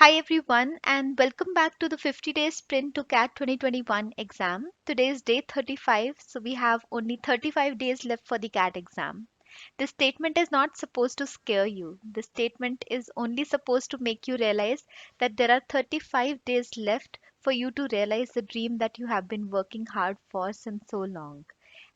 Hi everyone and welcome back to the 50-day sprint to CAT 2021 exam. Today is day 35, so we have only 35 days left for the CAT exam. This statement is not supposed to scare you. This statement is only supposed to make you realize that there are 35 days left for you to realize the dream that you have been working hard for since so long.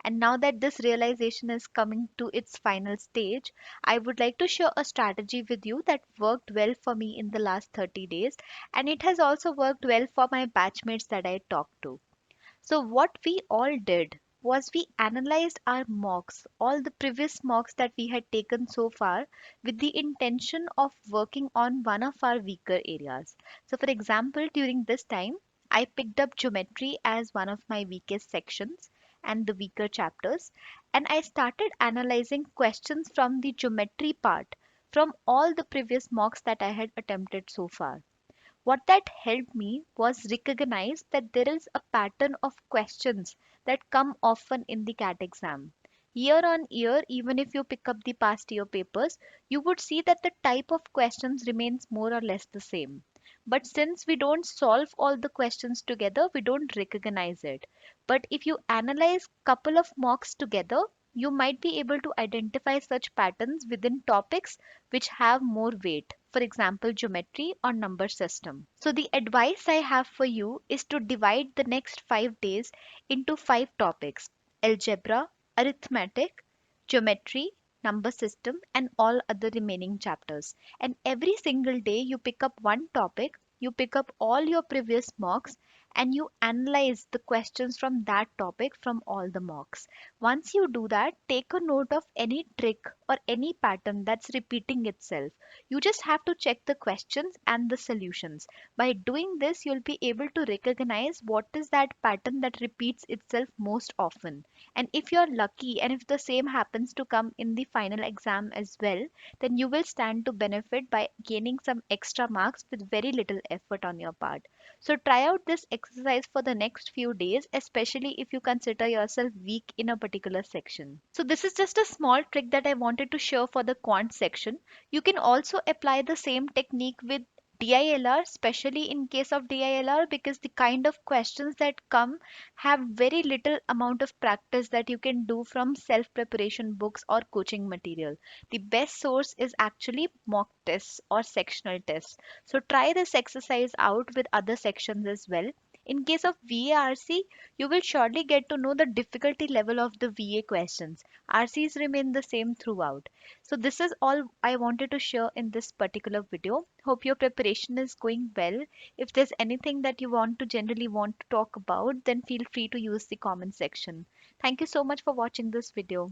And now that this realization is coming to its final stage, I would like to share a strategy with you that worked well for me in the last 30 days, and it has also worked well for my batchmates that I talked to. So, what we all did was we analyzed our mocks, all the previous mocks that we had taken so far, with the intention of working on one of our weaker areas. So, for example, during this time, I picked up geometry as one of my weakest sections and the weaker chapters, and I started analyzing questions from the geometry part from all the previous mocks that I had attempted so far. What that helped me was recognize that there is a pattern of questions that come often in the CAT exam. Year on year, even if you pick up the past year papers, you would see that the type of questions remains more or less the same. But since we don't solve all the questions together, we don't recognize it. But if you analyze couple of mocks together, you might be able to identify such patterns within topics which have more weight, for example, geometry or number system. So, the advice I have for you is to divide the next 5 days into five topics: algebra, arithmetic, geometry, number system, and all other remaining chapters. And every single day, you pick up one topic, you pick up all your previous mocks, and you analyze the questions from that topic from all the mocks. Once you do that, take a note of any trick or any pattern that's repeating itself. You just have to check the questions and the solutions. By doing this, you'll be able to recognize what is that pattern that repeats itself most often. And if you're lucky and if the same happens to come in the final exam as well, then you will stand to benefit by gaining some extra marks with very little effort on your part. So try out this exercise for the next few days, especially if you consider yourself weak in a particular section. So this is just a small trick that I wanted to share for the quant section. You can also apply the same technique with DILR, especially in case of DILR, because the kind of questions that come have very little amount of practice that you can do from self preparation books or coaching material. The best source is actually mock tests or sectional tests. So try this exercise out with other sections as well. In case of VARC, you will surely get to know the difficulty level of the VA questions. RCs remain the same throughout. So this is all I wanted to share in this particular video. Hope your preparation is going well. If there's anything that you want to generally want to talk about, then feel free to use the comment section. Thank you so much for watching this video.